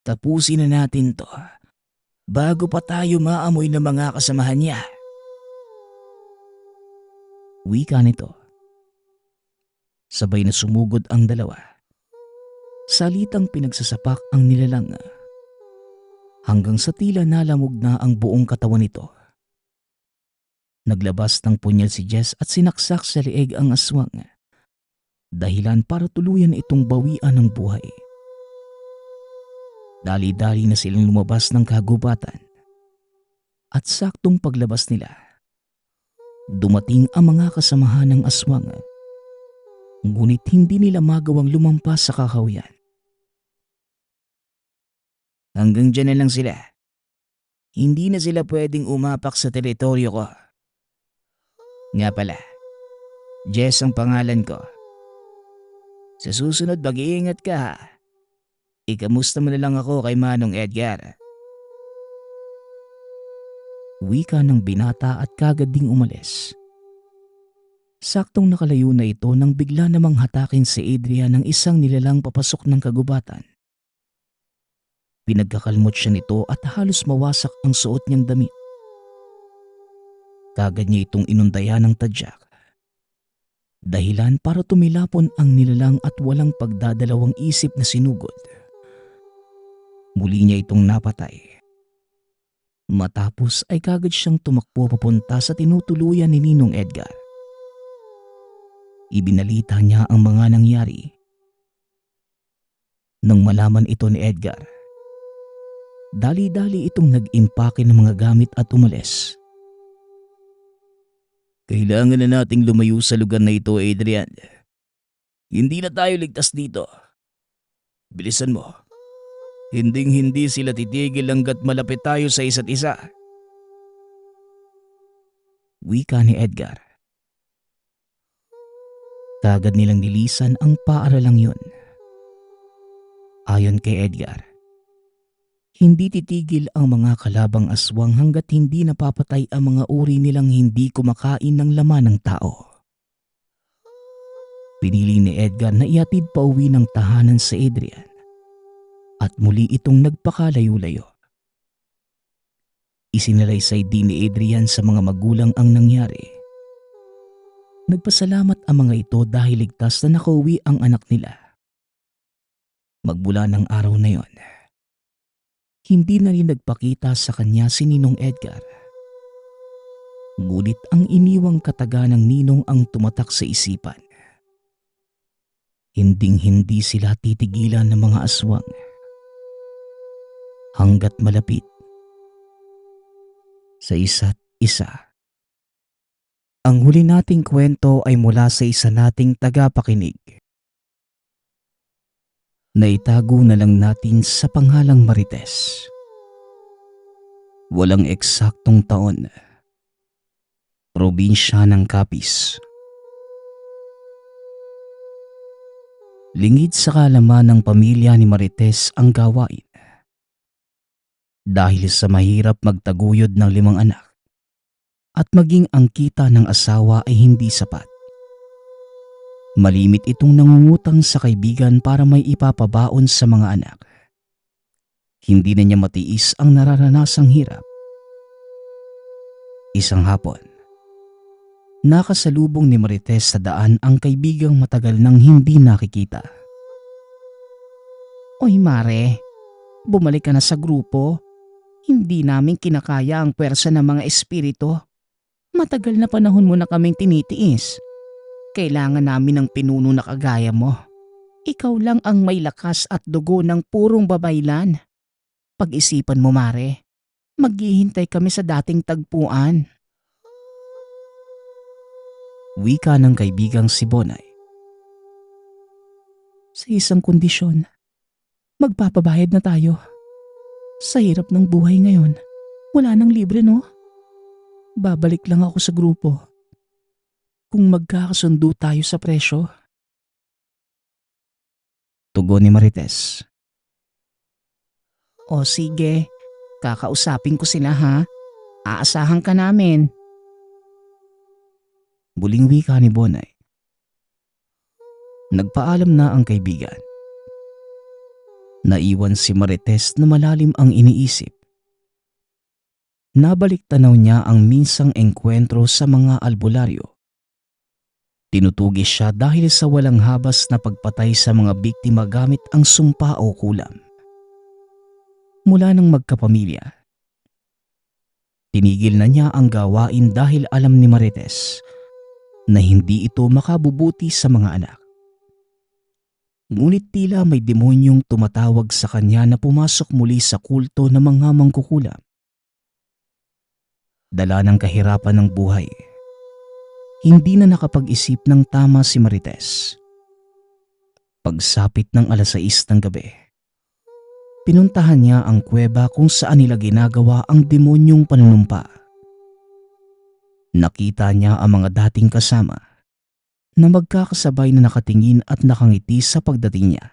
Tapusin na natin to bago pa tayo maamoy ng mga kasamahan niya." Wika nito. Sabay na sumugod ang dalawa. Salitang pinagsasapak ang nilalang hanggang sa tila nalamog na ang buong katawan nito. Naglabas ng punyal si Jess at sinaksak sa leeg ang aswang, dahilan para tuluyan itong bawian ng buhay. Dali-dali na silang lumabas ng kagubatan at saktong paglabas nila, dumating ang mga kasamahan ng aswang. Ngunit hindi nila magawang lumampas sa kakahuyan. "Hanggang dyan na lang sila. Hindi na sila pwedeng umapak sa teritoryo ko. Nga pala, Jess ang pangalan ko. Sa susunod mag-iingat ka ha. Ikamusta mo na lang ako kay Manong Edgar." Wika ng binata at kagad ding umalis. Saktong nakalayo na ito nang bigla namang hatakin si Adrian ng isang nilalang papasok ng kagubatan. Pinagkakalmot siya nito at halos mawasak ang suot niyang damit. Kagad niya itong inundayan ng tadyak, dahilan para tumilapon ang nilalang at walang pagdadalawang isip na sinugod. Muli niya itong napatay. Matapos ay kagad siyang tumakbo papunta sa tinutuluyan ni Ninong Edgar. Ibinalita niya ang mga nangyari. Nang malaman ito ni Edgar, dali-dali itong nag-impake ng mga gamit at umalis. "Kailangan na nating lumayo sa lugar na ito, Adrian. Hindi na tayo ligtas dito. Bilisan mo. Hinding-hindi sila titigil hanggat malapit tayo sa isa't isa." Wika ni Edgar. Kagad nilang nilisan ang paaralang yun. Ayon kay Edgar, hindi titigil ang mga kalabang aswang hanggat hindi napapatay ang mga uri nilang hindi kumakain ng laman ng tao. Pinili ni Edgar na ihatid pa uwi ng tahanan sa Adrian at muli itong nagpakalayo-layo. Isinalaysay din ni Adrian sa mga magulang ang nangyari. Nagpasalamat ang mga ito dahil ligtas na nakauwi ang anak nila. Magmula ng araw na yon, hindi na rin nagpakita sa kanya si Ninong Edgar. Ngunit ang iniwang kataga ng ninong ang tumatak sa isipan. Hinding-hindi sila titigilan ng mga aswang hanggat malapit sa isa't isa. Ang huli nating kwento ay mula sa isa nating tagapakinig. Naitago na lang natin sa panghalang Marites. Walang eksaktong taon. Probinsya ng Capiz. Lingid sa kaalaman ng pamilya ni Marites ang gawain. Dahil sa mahirap magtaguyod ng 5 anak at maging ang kita ng asawa ay hindi sapat. Malimit itong nangungutang sa kaibigan para may ipapabaon sa mga anak. Hindi na niya matiis ang nararanasang hirap. Isang hapon, nakasalubong ni Marites sa daan ang kaibigang matagal nang hindi nakikita. Oy Mare, bumalik ka na sa grupo. Hindi namin kinakaya ang pwersa ng mga espiritu. Matagal na panahon mo na kaming tinitiis. Kailangan namin ng pinuno na kagaya mo. Ikaw lang ang may lakas at dugo ng purong babaylan. Pag-isipan mo Mare, maghihintay kami sa dating tagpuan. Wika ng kaibigang si Bonay. Sa isang kondisyon, magpapabayad na tayo. Sa hirap ng buhay ngayon, wala nang libre no? Babalik lang ako sa grupo. Kung magkakasundo tayo sa presyo. Tugon ni Marites. O sige, kakausapin ko sila ha. Aasahan ka namin. Muling wika ni Bonay. Nagpaalam na ang kaibigan. Naiwan si Marites na malalim ang iniisip. Nabalik tanaw niya ang minsang engkwentro sa mga albularyo. Tinutugis siya dahil sa walang habas na pagpatay sa mga biktima gamit ang sumpa o kulam. Mula nang magkapamilya, tinigil na niya ang gawain dahil alam ni Marites na hindi ito makabubuti sa mga anak. Ngunit tila may demonyong tumatawag sa kanya na pumasok muli sa kulto ng mga mangkukulam. Dala ng kahirapan ng buhay, hindi na nakapag-isip ng tama si Marites. Pagsapit ng 6:00 ng gabi, pinuntahan niya ang kuweba kung saan nila ginagawa ang demonyong panunumpa. Nakita niya ang mga dating kasama na magkakasabay na nakatingin at nakangiti sa pagdating niya.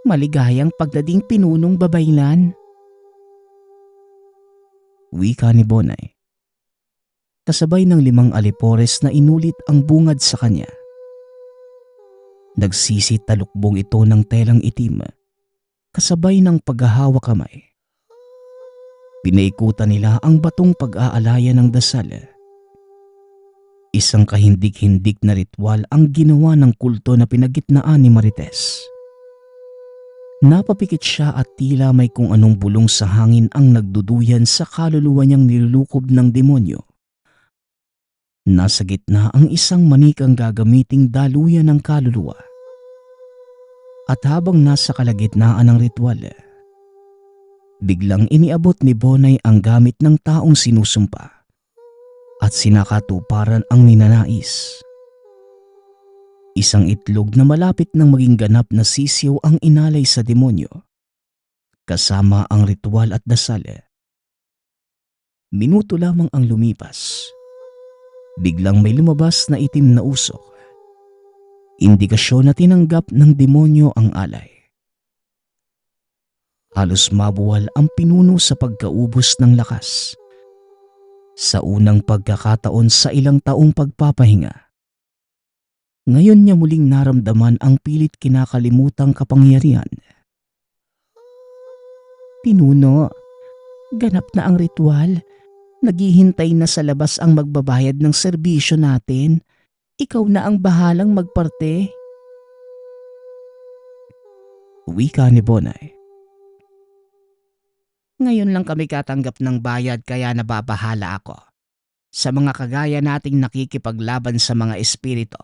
Maligayang pagdating pinunong babaylan. Wika ni Bonay. Kasabay ng 5 alipores na inulit ang bungad sa kanya. Nagsisitalukbong ito ng telang itim, kasabay ng paghahawak kamay. Pinaikutan nila ang batong pag-aalaya ng dasal. Isang kahindik-hindik na ritual ang ginawa ng kulto na pinagitnaan ni Marites. Napapikit siya at tila may kung anong bulong sa hangin ang nagduduyan sa kaluluwa niyang nilulukob ng demonyo. Nasa gitna ang isang manikang gagamiting daluyan ng kaluluwa. At habang nasa kalagitnaan ng ritual, biglang iniabot ni Bonay ang gamit ng taong sinusumpa at sinakatuparan ang ninanais. Isang itlog na malapit nang maging ganap na sisiw ang inalay sa demonyo, kasama ang ritual at dasal. Minuto lamang ang lumipas. Biglang may lumabas na itim na usok. Indikasyon na tinanggap ng demonyo ang alay. Halos mabuwal ang pinuno sa pagkaubos ng lakas. Sa unang pagkakataon sa ilang taong pagpapahinga, ngayon niya muling naramdaman ang pilit kinakalimutang kapangyarihan. Pinuno, ganap na ang ritual. Naghihintay na sa labas ang magbabayad ng serbisyo natin. Ikaw na ang bahalang magparte. Wika ni Bonay. Ngayon lang kami katanggap ng bayad kaya nababahala ako. Sa mga kagaya nating nakikipaglaban sa mga espiritu.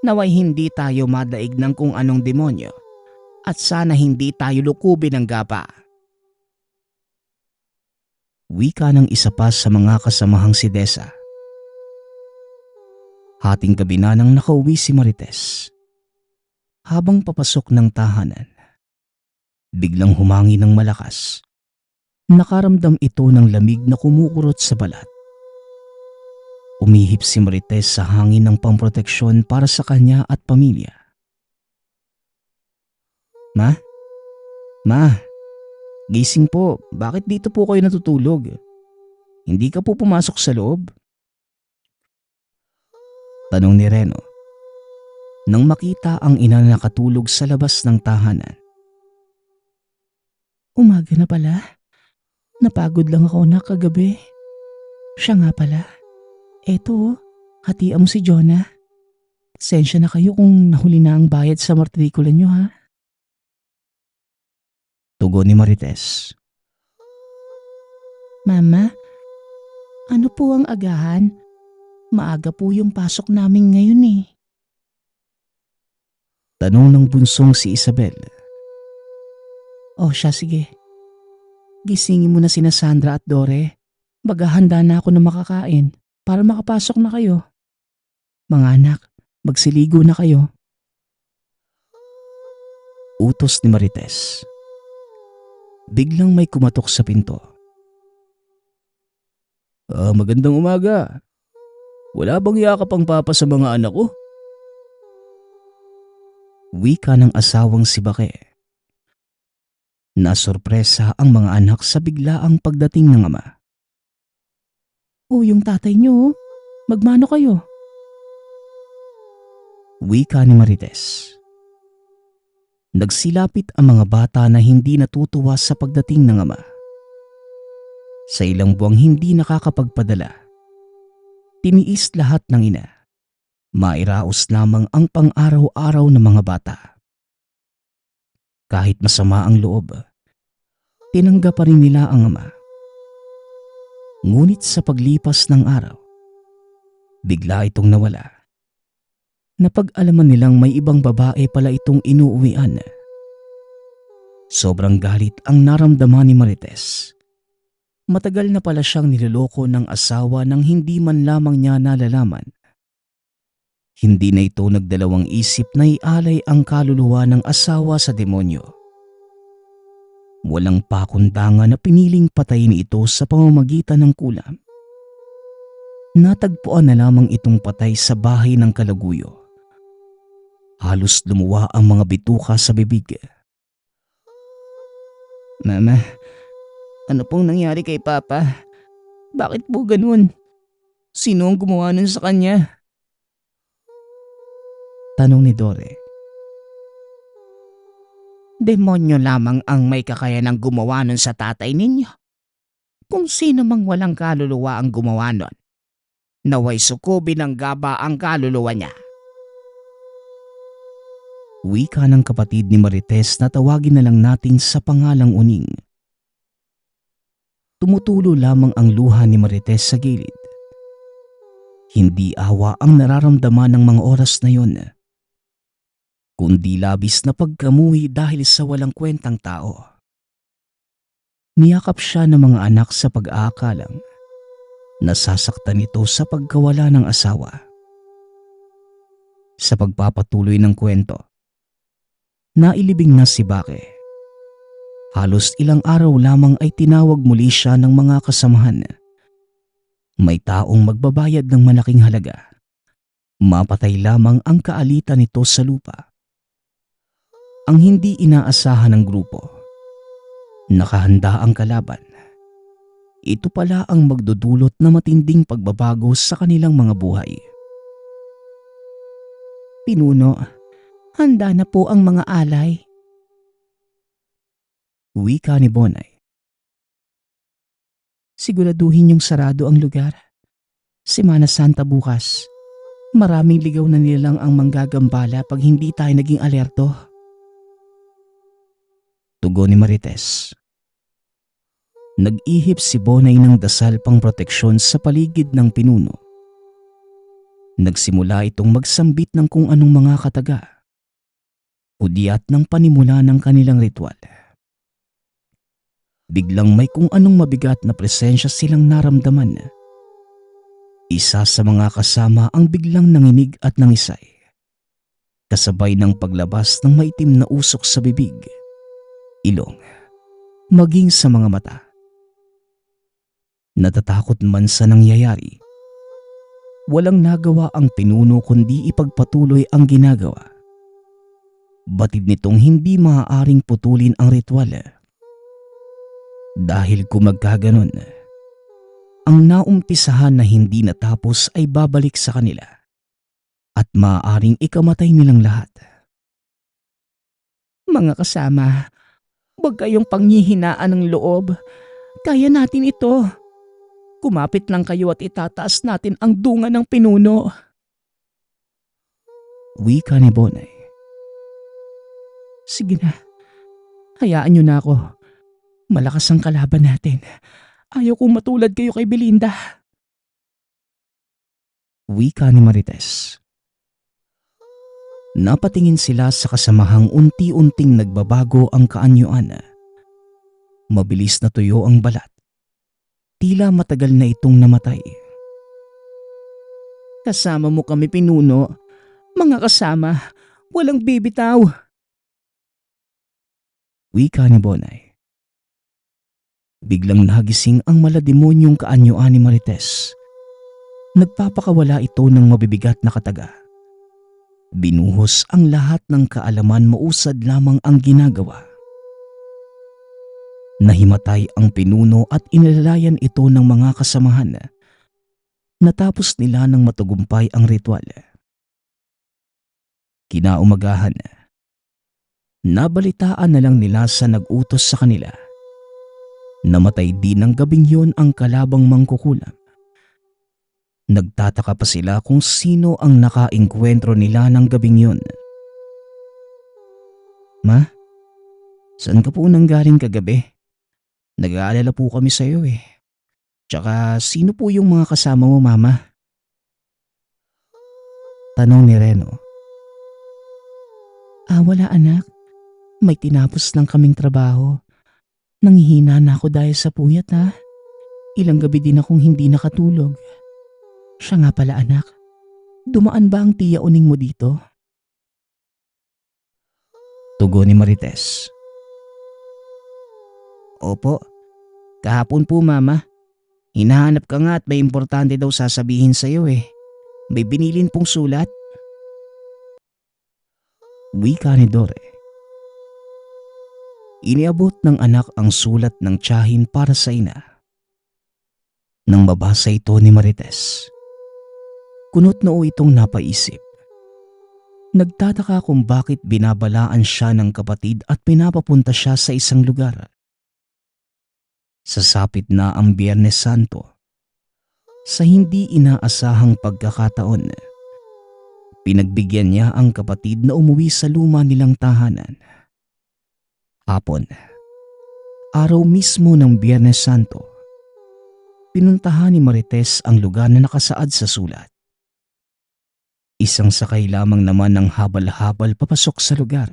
Naway hindi tayo madaig ng kung anong demonyo at sana hindi tayo lukubin ng gaba. Wika ng isa pa sa mga kasamahang si Desa. Hating gabi na nang nakauwi si Marites. Habang papasok ng tahanan, biglang humangi ng malakas. Nakaramdam ito ng lamig na kumukurot sa balat. Umihip si Marites sa hangin ng pamproteksyon para sa kanya at pamilya. Ma? Ma? Gising po, bakit dito po kayo natutulog? Hindi ka po pumasok sa loob? Tanong ni Reno. Nang makita ang ina na nakatulog sa labas ng tahanan. Umaga na pala. Napagod lang ako na kagabi. Siya nga pala. Eto, hatian mo si Jonah. Sensya na kayo kung nahuli na ang bayad sa matrikula nyo ha. Tugon ni Marites. Mama, ano po ang agahan? Maaga po yung pasok namin ngayon eh. Tanong ng bunsong si Isabel. O siya sige. Gisingin mo na sina Sandra at Dore. Maghahanda na ako na makakain para makapasok na kayo. Mga anak, magsiligo na kayo. Utos ni Marites. Biglang may kumatok sa pinto. Magandang umaga. Wala bang yakap ang papa sa mga anak ko? Wika ng asawang si Bake. Nasorpresa ang mga anak sa biglaang pagdating ng ama. O yung tatay nyo, magmano kayo? Wika ni Marites. Nagsilapit ang mga bata na hindi natutuwa sa pagdating ng ama. Sa ilang buwang hindi nakakapagpadala, tiniis lahat ng ina. Mairaos lamang ang pang-araw-araw ng mga bata. Kahit masama ang loob, tinanggap pa rin nila ang ama. Ngunit sa paglipas ng araw, bigla itong nawala. Napag-alaman nilang may ibang babae pala itong inuuwian. Sobrang galit ang naramdaman ni Marites. Matagal na pala siyang niloloko ng asawa nang hindi man lamang niya nalalaman. Hindi na ito nagdalawang isip na ialay ang kaluluwa ng asawa sa demonyo. Walang pakundangan na piniling patayin ito sa pamamagitan ng kulam. Natagpuan na lamang itong patay sa bahay ng Kalaguyo. Halos lumuwa ang mga bituka sa bibig. Mama, ano pong nangyari kay Papa? Bakit po ganun? Sino ang gumawa nun sa kanya? Tanong ni Dore. Demonyo lamang ang may kakayanang gumawa nun sa tatay ninyo. Kung sino mang walang kaluluwa ang gumawa nun, naway sukubin ng gaba ang kaluluwa niya. Wika ng kapatid ni Marites na tawagin na lang natin sa pangalang Uning. Tumutulo lamang ang luha ni Marites sa gilid. Hindi awa ang nararamdaman ng mga oras na yon, kundi labis na pagkamuhi dahil sa walang kwentang tao. Niyakap siya ng mga anak sa pag-aakalang nasasaktan ito sa pagkawala ng asawa. Sa pagpapatuloy ng kwento, nailibing na si Bake. Halos ilang araw lamang ay tinawag muli siya ng mga kasamahan. May taong magbabayad ng malaking halaga. Mapatay lamang ang kaalitan nito sa lupa. Ang hindi inaasahan ng grupo. Nakahanda ang kalaban. Ito pala ang magdudulot na matinding pagbabago sa kanilang mga buhay. Pinuno, handa na po ang mga alay. Wika ni Bonay. Siguraduhin yung sarado ang lugar. Semana Santa bukas. Maraming ligaw na nilang ang manggagambala pag hindi tayo naging alerto. Tugon ni Marites. Nag-ihip si Bonay ng dasal pang proteksyon sa paligid ng pinuno. Nagsimula itong magsambit ng kung anong mga kataga, udyat ng panimula ng kanilang ritual. Biglang may kung anong mabigat na presensya silang naramdaman. Isa sa mga kasama ang biglang nanginig at nangisay, kasabay ng paglabas ng maitim na usok sa bibig, ilong, maging sa mga mata. Natatakot man sa nangyayari, walang nagawa ang pinuno kundi ipagpatuloy ang ginagawa. Batid nitong hindi maaaring putulin ang ritual. Dahil kung magkaganon, ang naumpisahan na hindi natapos ay babalik sa kanila at maaaring ikamatay nilang lahat. Mga kasama, huwag kayong panghihinaan ng loob. Kaya natin ito. Kumapit lang kayo at itataas natin ang dunga ng pinuno. Wika ni Bonay. Sige na, hayaan niyo na ako. Malakas ang kalaban natin. Ayaw kong matulad kayo kay Belinda. Wika ni Marites. Napatingin sila sa kasamahang unti-unting nagbabago ang kaanyuan. Mabilis na tuyo ang balat. Tila matagal na itong namatay. Kasama mo kami, pinuno. Mga kasama, walang bibitaw. Wika ni Bonay. Biglang nagising ang malademonyong kaanyuan ni Marites. Nagpapakawala ito ng mabibigat na kataga. Binuhos ang lahat ng kaalaman, mausad lamang ang ginagawa. Nahimatay ang pinuno at inilalayan ito ng mga kasamahan. Natapos nila ng matagumpay ang ritual. Kinaumagahan, nabalitaan na lang nila sa nag-utos sa kanila. Namatay din ng gabing yun ang kalabang mangkukulam. Nagtataka pa sila kung sino ang nakaengkwentro nila ng gabing yun. Ma, saan ka po nanggaling kagabi? Nag-aalala po kami sa iyo eh. Tsaka sino po yung mga kasama mo, Mama? Tanong ni Reno. Wala anak. May tinapos lang kaming trabaho. Nanghihina na ako dahil sa puyat ha. Ilang gabi din akong hindi nakatulog. Siya nga pala anak. Dumaan ba ang tiya uning mo dito? Tugon ni Marites. Opo. Kahapon po, Mama. Hinahanap ka nga at may importante daw sasabihin sa iyo eh. May binilin pong sulat. Wika ni Dore. Iniabot ng anak ang sulat ng tiyahin para sa ina. Nang mabasa ito ni Marites, kunot noo itong napaisip. Nagtataka kung bakit binabalaan siya ng kapatid at pinapapunta siya sa isang lugar. Sasapit na ang Biyernes Santo. Sa hindi inaasahang pagkakataon, pinagbigyan niya ang kapatid na umuwi sa luma nilang tahanan. Hapon, araw mismo ng Biyernes Santo, pinuntahan ni Marites ang lugar na nakasaad sa sulat. Isang sakay lamang naman ng habal-habal papasok sa lugar.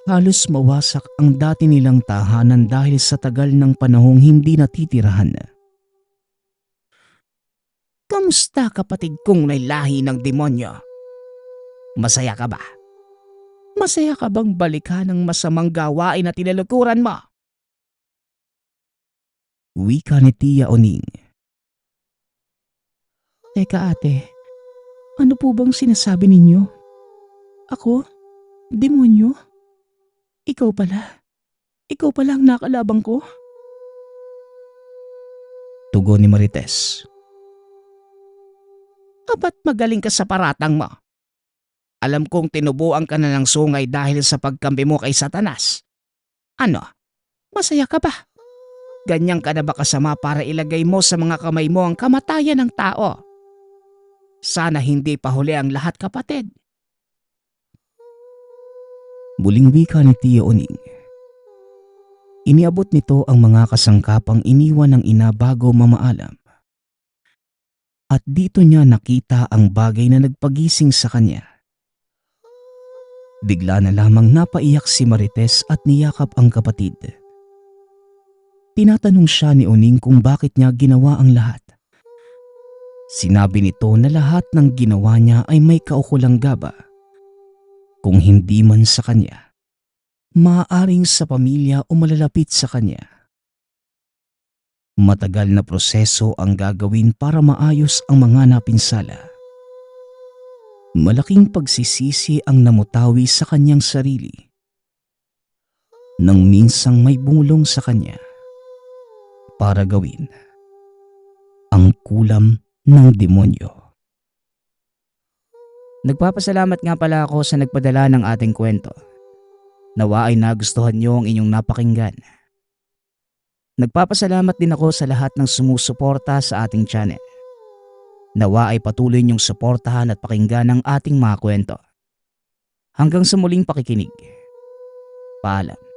Halos mawasak ang dati nilang tahanan dahil sa tagal ng panahong hindi natitirahan. Kamusta kapatid kong may lahi ng demonyo? Masaya ka ba? Masaya ka bang balikan ng masamang gawain na tinalikuran mo? Wika ni Tia Oning. Teka ate, ano po bang sinasabi ninyo? Ako? Demonyo? Ikaw pala? Ikaw pala ang nakalabang ko? Tugon ni Marites. Ba't magaling ka sa paratang mo? Alam kong tinubuan ka na ng sungay dahil sa pagkampi mo kay Satanas. Ano? Masaya ka ba? Ganyan ka na ba kasama para ilagay mo sa mga kamay mo ang kamatayan ng tao? Sana hindi pa huli ang lahat, kapatid. Muling wika ni Tia Oning. Iniabot nito ang mga kasangkapang iniwan ng ina bago mamaalam. At dito niya nakita ang bagay na nagpagising sa kanya. Bigla na lamang napaiyak si Marites at niyakap ang kapatid. Tinatanong siya ni Uning kung bakit niya ginawa ang lahat. Sinabi nito na lahat ng ginawa niya ay may kaukulang gaba. Kung hindi man sa kanya, maaaring sa pamilya o malalapit sa kanya. Matagal na proseso ang gagawin para maayos ang mga napinsala. Malaking pagsisisi ang namutawi sa kanyang sarili nang minsang may bumulong sa kanya para gawin ang kulam ng demonyo. Nagpapasalamat nga pala ako sa nagpadala ng ating kwento. Nawa ay nagustuhan niyo ang inyong napakinggan. Nagpapasalamat din ako sa lahat ng sumusuporta sa ating channel. Nawa ay patuloy niyong suportahan at pakinggan ang ating mga kwento. Hanggang sa muling pakikinig. Paalam.